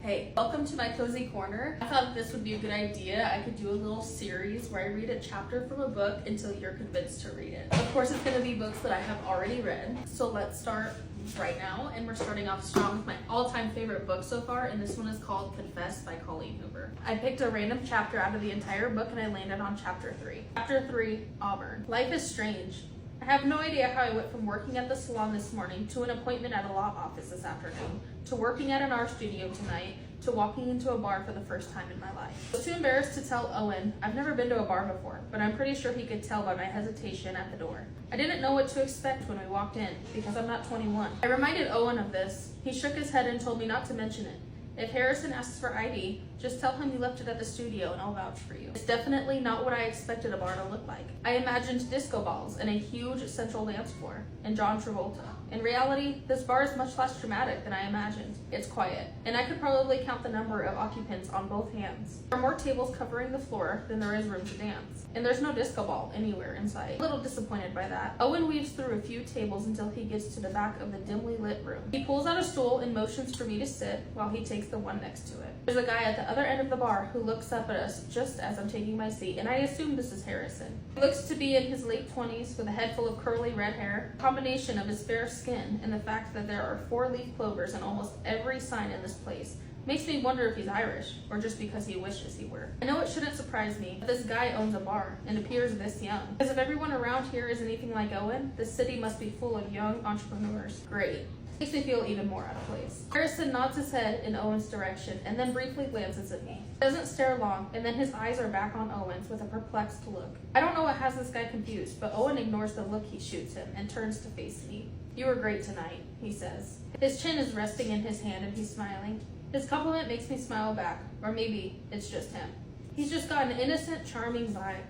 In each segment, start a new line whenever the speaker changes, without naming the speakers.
Hey, welcome to my cozy corner. I thought this would be a good idea. I could do a little series where I read a chapter from a book until you're convinced to read it. Of course, it's going to be books that I have already read. So let's start right now, and we're starting off strong with my all-time favorite book so far, and this one is called Confess by Colleen Hoover. I picked a random chapter out of the entire book and I landed on chapter 3. Chapter 3, Auburn. Life is strange. I have no idea how I went from working at the salon this morning to an appointment at a law office this afternoon, to working at an art studio tonight, to walking into a bar for the first time in my life. I was too embarrassed to tell Owen I've never been to a bar before, but I'm pretty sure he could tell by my hesitation at the door. I didn't know what to expect when we walked in, because I'm not 21. I reminded Owen of this. He shook his head and told me not to mention it. If Harrison asks for ID, just tell him you left it at the studio and I'll vouch for you. It's definitely not what I expected a bar to look like. I imagined disco balls and a huge central dance floor, and John Travolta. In reality, this bar is much less dramatic than I imagined. It's quiet, and I could probably count the number of occupants on both hands. There are more tables covering the floor than there is room to dance, and there's no disco ball anywhere in sight. A little disappointed by that. Owen weaves through a few tables until he gets to the back of the dimly lit room. He pulls out a stool and motions for me to sit while he takes the one next to it. There's a guy at the other end of the bar who looks up at us just as I'm taking my seat, and I assume this is Harrison. He looks to be in his late 20s with a head full of curly red hair. A combination of his fair skin and the fact that there are 4-leaf clovers in almost every sign in this place makes me wonder if he's Irish, or just because he wishes he were. I know it shouldn't surprise me, but this guy owns a bar and appears this young. Because if everyone around here is anything like Owen, this city must be full of young entrepreneurs. Great. Makes me feel even more out of place. Harrison nods his head in Owen's direction and then briefly glances at me. He doesn't stare long, and then his eyes are back on Owen's with a perplexed look. I don't know what has this guy confused, but Owen ignores the look he shoots him and turns to face me. "You were great tonight," he says. His chin is resting in his hand and he's smiling. His compliment makes me smile back, or maybe it's just him. He's just got an innocent, charming vibe.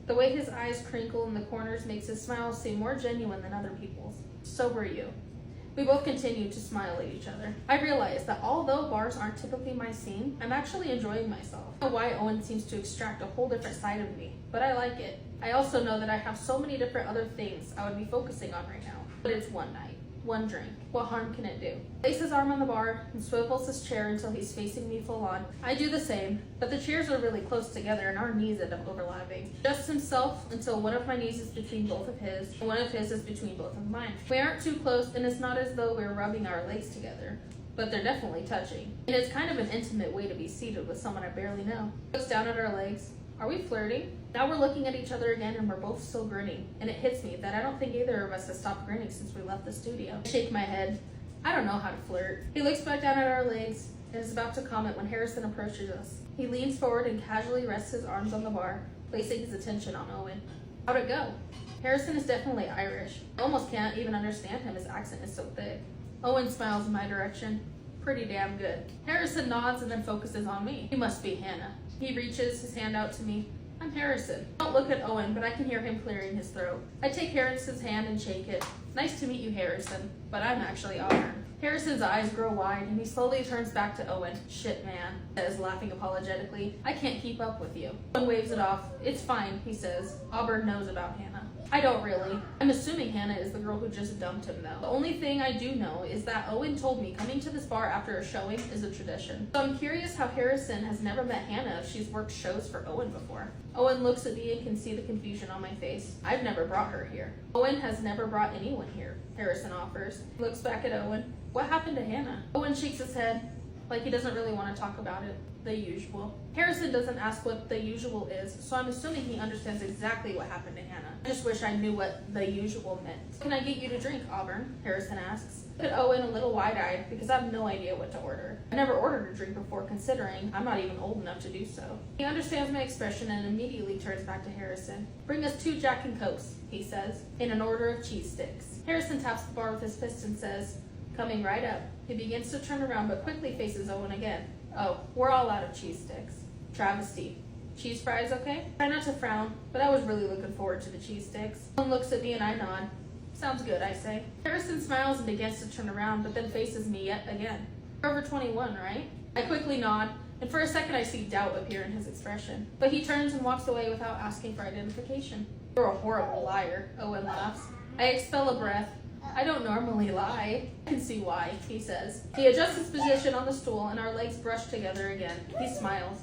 The way his eyes crinkle in the corners makes his smile seem more genuine than other people's. So were you. We both continue to smile at each other. I realize that although bars aren't typically my scene, I'm actually enjoying myself. I don't know why Owen seems to extract a whole different side of me, but I like it. I also know that I have so many different other things I would be focusing on right now. But it's one night, one drink. What harm can it do? He places his arm on the bar and swivels his chair until he's facing me full on. I do the same, but the chairs are really close together and our knees end up overlapping. Adjusts himself until one of my knees is between both of his, and one of his is between both of mine. We aren't too close, and it's not as though we're rubbing our legs together, but they're definitely touching. And it's kind of an intimate way to be seated with someone I barely know. He looks down at our legs. Are we flirting? Now we're looking at each other again and we're both still grinning, and it hits me that I don't think either of us has stopped grinning since we left the studio. I shake my head. I don't know how to flirt. He looks back down at our legs and is about to comment when Harrison approaches us. He leans forward and casually rests his arms on the bar, placing his attention on Owen. How'd it go? Harrison is definitely Irish. I almost can't even understand him, his accent is so thick. Owen smiles in my direction. Pretty damn good. Harrison nods and then focuses on me. You must be Hannah. He reaches his hand out to me. I'm Harrison. I don't look at Owen, but I can hear him clearing his throat. I take Harrison's hand and shake it. Nice to meet you, Harrison, but I'm actually Auburn. Harrison's eyes grow wide and he slowly turns back to Owen. Shit, man, says, laughing apologetically. I can't keep up with you. Owen waves it off. It's fine, he says. Auburn knows about Hannah. I don't really. I'm assuming Hannah is the girl who just dumped him, though. The only thing I do know is that Owen told me coming to this bar after a showing is a tradition. So I'm curious how Harrison has never met Hannah if she's worked shows for Owen before. Owen looks at me and can see the confusion on my face. I've never brought her here. Owen has never brought anyone here, Harrison offers. He looks back at Owen. What happened to Hannah? Owen shakes his head like he doesn't really want to talk about it. The usual. Harrison doesn't ask what the usual is, so I'm assuming he understands exactly what happened to Hannah. I just wish I knew what the usual meant. Can I get you to drink, Auburn? Harrison asks. I look at Owen a little wide-eyed because I have no idea what to order. I never ordered a drink before, considering I'm not even old enough to do so. He understands my expression and immediately turns back to Harrison. Bring us 2 Jack and Cokes, he says, in an order of cheese sticks. Harrison taps the bar with his fist and says, coming right up. He begins to turn around but quickly faces Owen again. Oh, we're all out of cheese sticks. Travesty. Cheese fries, okay? Try not to frown, but I was really looking forward to the cheese sticks. Owen looks at me and I nod. Sounds good, I say. Harrison smiles and begins to turn around, but then faces me yet again. You're over 21, right? I quickly nod, and for a second I see doubt appear in his expression. But he turns and walks away without asking for identification. You're a horrible liar, Owen laughs. I expel a breath. I don't normally lie. I can see why, he says. He adjusts his position on the stool and our legs brush together again. He smiles.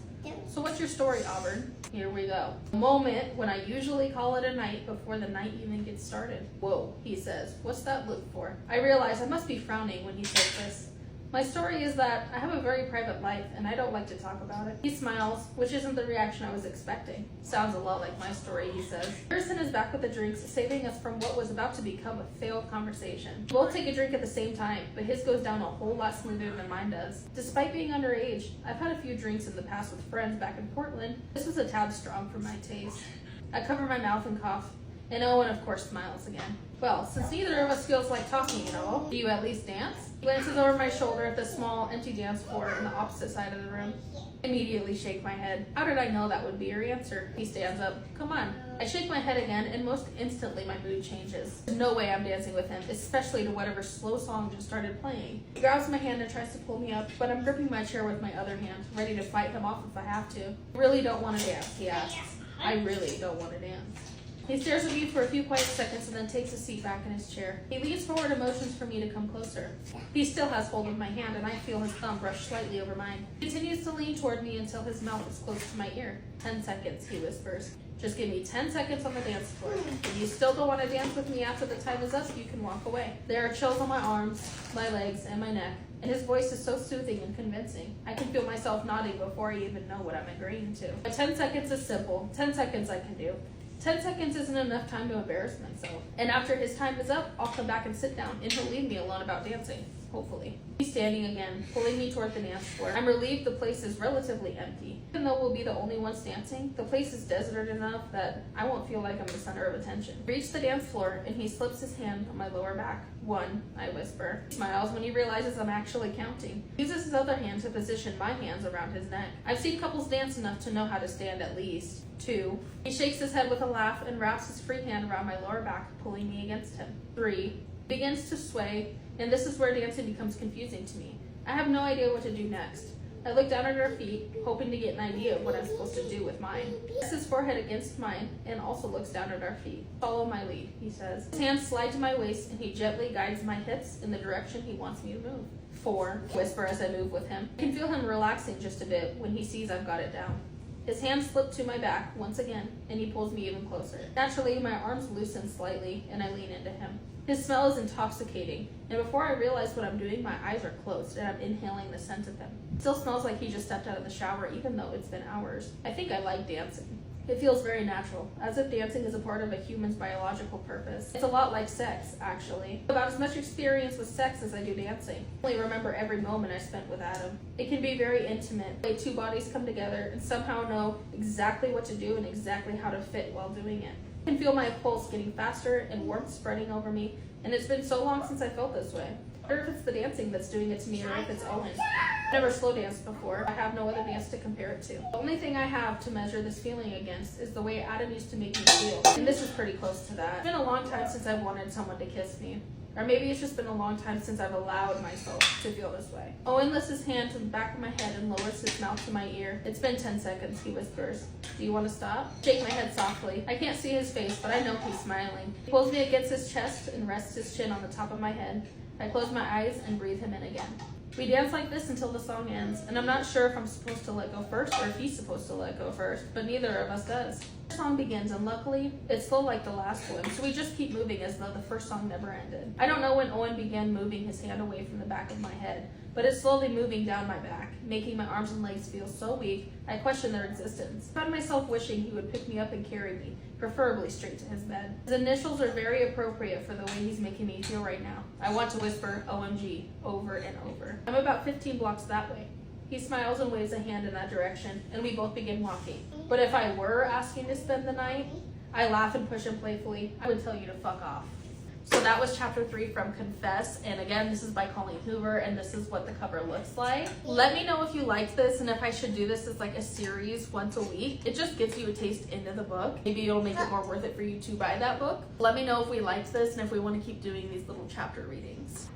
So what's your story, Auburn? Here we go. The moment when I usually call it a night before the night even gets started. Whoa, he says. What's that look for? I realize I must be frowning when he says this. My story is that I have a very private life and I don't like to talk about it. He smiles, which isn't the reaction I was expecting. Sounds a lot like my story, he says. Harrison is back with the drinks, saving us from what was about to become a failed conversation. We'll take a drink at the same time, but his goes down a whole lot smoother than mine does. Despite being underage, I've had a few drinks in the past with friends back in Portland. This was a tad strong for my taste. I cover my mouth and cough, and Owen of course smiles again. Well, since neither of us feels like talking at all, do you at least dance? He glances over my shoulder at the small, empty dance floor on the opposite side of the room. I immediately shake my head. How did I know that would be your answer? He stands up. Come on. I shake my head again, and most instantly my mood changes. There's no way I'm dancing with him, especially to whatever slow song just started playing. He grabs my hand and tries to pull me up, but I'm gripping my chair with my other hand, ready to fight him off if I have to. I really don't want to dance, he asks. I really don't want to dance. He stares at me for a few quiet seconds and then takes a seat back in his chair. He leans forward and motions for me to come closer. He still has hold of my hand and I feel his thumb brush slightly over mine. He continues to lean toward me until his mouth is close to my ear. 10 seconds, he whispers. Just give me 10 seconds on the dance floor. If you still don't want to dance with me after the time is up, you can walk away. There are chills on my arms, my legs, and my neck. And his voice is so soothing and convincing. I can feel myself nodding before I even know what I'm agreeing to. But 10 seconds is simple. 10 seconds I can do. 10 seconds isn't enough time to embarrass myself. And after his time is up, I'll come back and sit down, and he'll leave me alone about dancing. Hopefully. He's standing again, pulling me toward the dance floor. I'm relieved the place is relatively empty. Even though we'll be the only ones dancing, the place is deserted enough that I won't feel like I'm the center of attention. We reach the dance floor, and he slips his hand on my lower back. 1, I whisper. He smiles when he realizes I'm actually counting. He uses his other hand to position my hands around his neck. I've seen couples dance enough to know how to stand at least. 2. He shakes his head with a laugh and wraps his free hand around my lower back, pulling me against him. 3. Begins to sway, and this is where dancing becomes confusing to me. I have no idea what to do next. I look down at our feet, hoping to get an idea of what I'm supposed to do with mine. He rests his forehead against mine and also looks down at our feet. Follow my lead, he says. His hands slide to my waist and he gently guides my hips in the direction he wants me to move. 4, whisper as I move with him. I can feel him relaxing just a bit when he sees I've got it down. His hands slip to my back once again, and he pulls me even closer. Naturally, my arms loosen slightly, and I lean into him. His smell is intoxicating, and before I realize what I'm doing, my eyes are closed, and I'm inhaling the scent of him. It still smells like he just stepped out of the shower, even though it's been hours. I think I like dancing. It feels very natural, as if dancing is a part of a human's biological purpose. It's a lot like sex, actually. About as much experience with sex as I do dancing. I only remember every moment I spent with Adam. It can be very intimate, the way two bodies come together and somehow know exactly what to do and exactly how to fit while doing it. I can feel my pulse getting faster and warmth spreading over me, and it's been so long since I felt this way. I wonder if it's the dancing that's doing it to me or if it's Owen. I've never slow danced before. I have no other dance to compare it to. The only thing I have to measure this feeling against is the way Adam used to make me feel. And this is pretty close to that. It's been a long time since I've wanted someone to kiss me. Or maybe it's just been a long time since I've allowed myself to feel this way. Owen lifts his hand to the back of my head and lowers his mouth to my ear. It's been 10 seconds, he whispers. Do you want to stop? Shake my head softly. I can't see his face, but I know he's smiling. He pulls me against his chest and rests his chin on the top of my head. I close my eyes and breathe him in again. We dance like this until the song ends, and I'm not sure if I'm supposed to let go first or if he's supposed to let go first, but neither of us does. The song begins, and luckily, it's slow like the last one, so we just keep moving as though the first song never ended. I don't know when Owen began moving his hand away from the back of my head, but it's slowly moving down my back, making my arms and legs feel so weak, I question their existence. I found myself wishing he would pick me up and carry me, preferably straight to his bed. His initials are very appropriate for the way he's making me feel right now. I want to whisper OMG over and over. I'm about 15 blocks that way. He smiles and waves a hand in that direction, and we both begin walking. But if I were asking to spend the night, I laugh and push him playfully. I would tell you to fuck off. So that was chapter 3 from Confess, and again, this is by Colleen Hoover, and this is what the cover looks like. Let me know if you liked this and if I should do this as like a series once a week. It just gives you a taste into the book. Maybe it'll make it more worth it for you to buy that book. Let me know if we liked this and if we want to keep doing these little chapter readings.